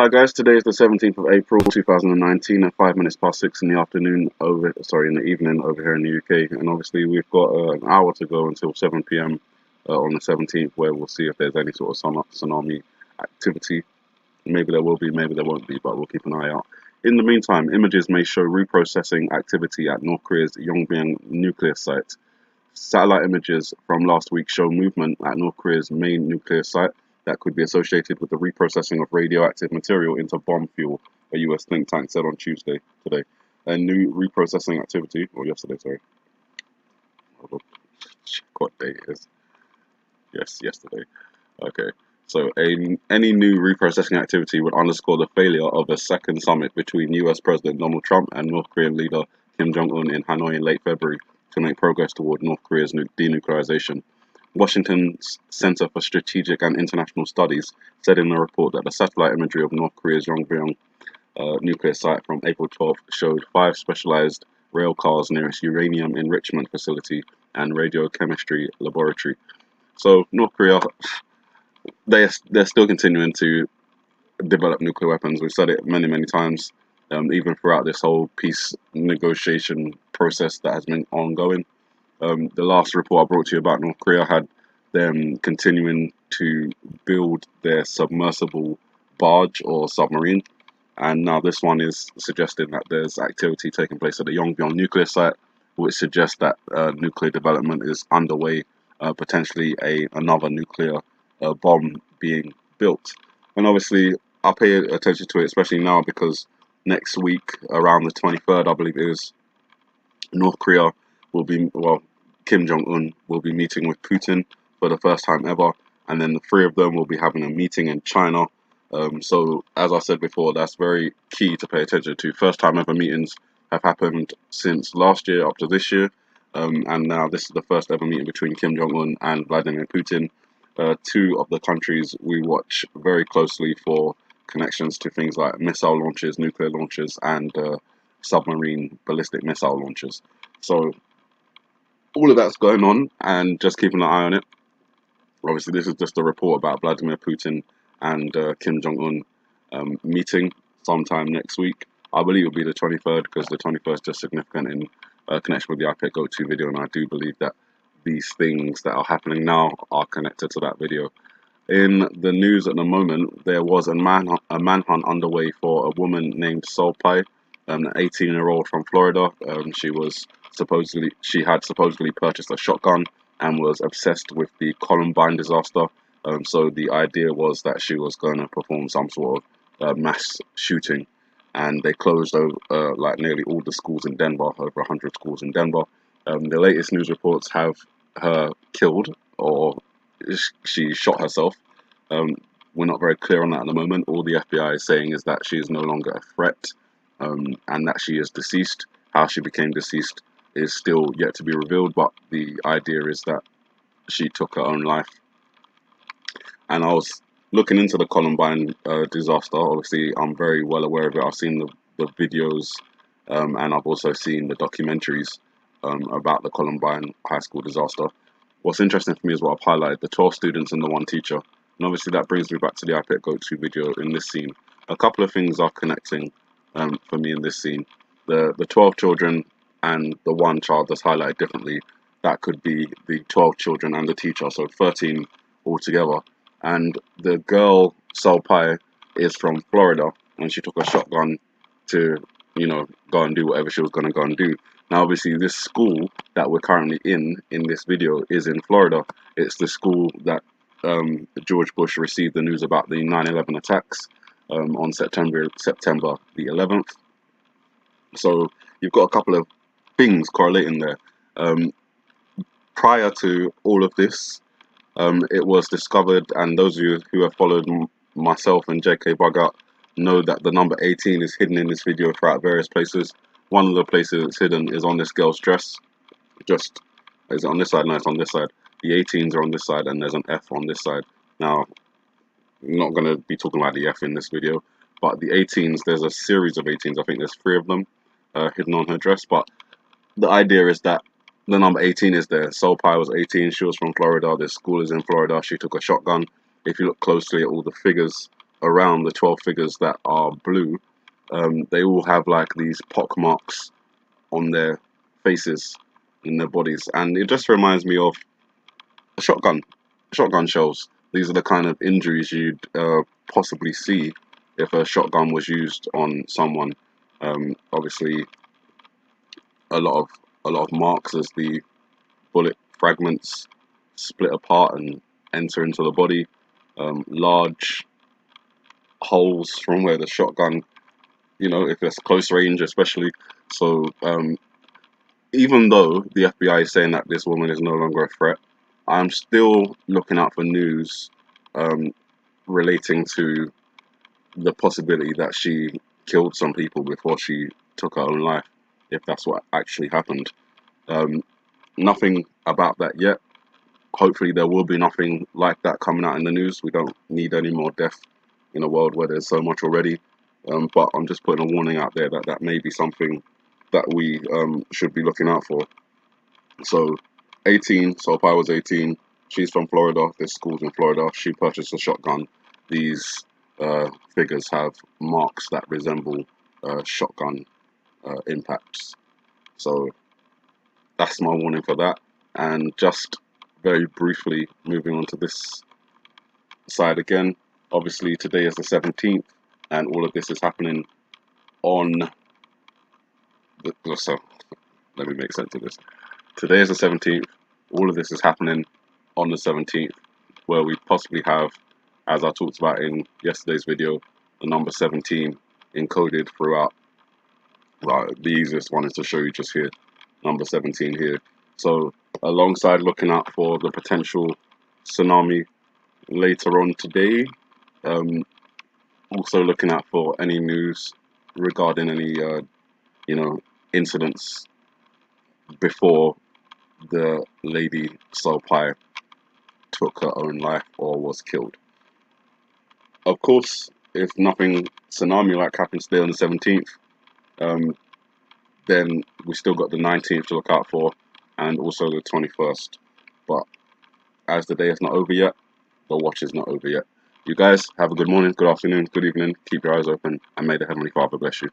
Hi guys, today is the 17th of April 2019 at 5 minutes past 6 in the afternoon in the evening over here in the UK. And obviously we've got an hour to go until 7 p.m. On the 17th, where we'll see if there's any sort of tsunami activity. Maybe there will be, maybe there won't be, but we'll keep an eye out. In the meantime, images may show reprocessing activity at North Korea's Yongbyon nuclear site. Satellite images from last week show movement at North Korea's main nuclear site that could be associated with the reprocessing of radioactive material into bomb fuel, a US think tank said on Tuesday today. A new reprocessing activity, or yesterday, sorry. Check what day it is. Yes, yesterday. Okay. So any new reprocessing activity would underscore the failure of a second summit between US President Donald Trump and North Korean leader Kim Jong-un in Hanoi in late February to make progress toward North Korea's denuclearization. Washington's Center for Strategic and International Studies said in a report that the satellite imagery of North Korea's Yongbyon nuclear site from April 12th showed 5 specialized rail cars near its uranium enrichment facility and radiochemistry laboratory. So North Korea, they're still continuing to develop nuclear weapons. We've said it many times, even throughout this whole peace negotiation process that has been ongoing. The last report I brought to you about North Korea had them continuing to build their submersible barge or submarine, and now this one is suggesting that there's activity taking place at the Yongbyon nuclear site, which suggests that nuclear development is underway, potentially another nuclear bomb being built. And obviously, I pay attention to it, especially now because next week, around the 23rd, I believe it is, North Korea will be, well, Kim Jong-un will be meeting with Putin for the first time ever, and then the three of them will be having a meeting in China. So, as I said before, that's very key to pay attention to. First time ever meetings have happened since last year up to this year, and now this is the first ever meeting between Kim Jong-un and Vladimir Putin. Two of the countries we watch very closely for connections to things like missile launches, nuclear launches, and submarine ballistic missile launches. So all of that's going on, and just keeping an eye on it. Obviously, this is just a report about Vladimir Putin and Kim Jong-un meeting sometime next week. I believe it'll be the 23rd because the 21st is just significant in connection with the iPad Go 2 video, and I do believe that these things that are happening now are connected to that video. In the news at the moment, there was a manhunt underway for a woman named Pais, an 18-year-old from Florida. She had supposedly purchased a shotgun and was obsessed with the Columbine disaster. So the idea was that she was going to perform some sort of mass shooting, and they closed over like nearly all the schools in Denver, over 100 schools in Denver. The latest news reports have her killed, or she shot herself. We're not very clear on that at the moment. All the FBI is saying is that she is no longer a threat, and that she is deceased. How she became deceased is still yet to be revealed, but the idea is that she took her own life. And I was looking into the Columbine disaster. Obviously, I'm very well aware of it. I've seen the videos, and I've also seen the documentaries about the Columbine high school disaster. What's interesting for me is what I've highlighted, the 12 students and the 1 teacher. And obviously that brings me back to the iPad Go 2 video in this scene. A couple of things are connecting for me in this scene. The 12 children and the 1 child that's highlighted differently, that could be the 12 children and the teacher, so 13 altogether. And the girl, Pais, is from Florida, and she took a shotgun to, go and do whatever she was going to go and do. Now, obviously, this school that we're currently in this video is in Florida. It's the school that George Bush received the news about the 9/11 attacks on September the 11th. So you've got a couple of things correlating there. Prior to all of this, it was discovered, and those of you who have followed myself and JK Bugger know that the number 18 is hidden in this video throughout various places. One of the places it's hidden is on this girl's dress. Is it on this side? No, it's on this side. The 18s are on this side, and there's an F on this side. Now, I'm not going to be talking about the F in this video, but the 18s, there's a series of 18s. I think there's 3 of them hidden on her dress. But the idea is that the number 18 is there. Pais was 18. She was from Florida. This school is in Florida. She took a shotgun. If you look closely at all the figures around the 12 figures that are blue, they all have like these pock marks on their faces, in their bodies, and it just reminds me of a shotgun shells. These are the kind of injuries you'd possibly see if a shotgun was used on someone. Obviously, a lot of marks as the bullet fragments split apart and enter into the body. Large holes from where the shotgun, if it's close range, especially. So even though the FBI is saying that this woman is no longer a threat, I'm still looking out for news um, relating to the possibility that she killed some people before she took her own life, if that's what actually happened. Um, Nothing about that yet. Hopefully, there will be nothing like that coming out in the news. We don't need any more death in a world where there's so much already. But I'm just putting a warning out there that that may be something that we should be looking out for. So 18, so Pai was 18. She's from Florida. This school's in Florida. She purchased a shotgun. These figures have marks that resemble shotgun impacts. So that's my warning for that. And just very briefly, moving on to this side again. Obviously, today is the 17th, and all of this is happening on the. So let me make sense of this. Today is the 17th. All of this is happening on the 17th, where we possibly have, as I talked about in yesterday's video, the number 17 encoded throughout. The easiest one is to show you just here, number 17 here. So alongside looking out for the potential tsunami later on today, also looking out for any news regarding any incidents before the lady Pai took her own life or was killed. Of course, if nothing tsunami-like happens today on the 17th, then we still got the 19th to look out for, and also the 21st. But as the day is not over yet, the watch is not over yet. You guys have a good morning, good afternoon, good evening. Keep your eyes open, and may the Heavenly Father bless you.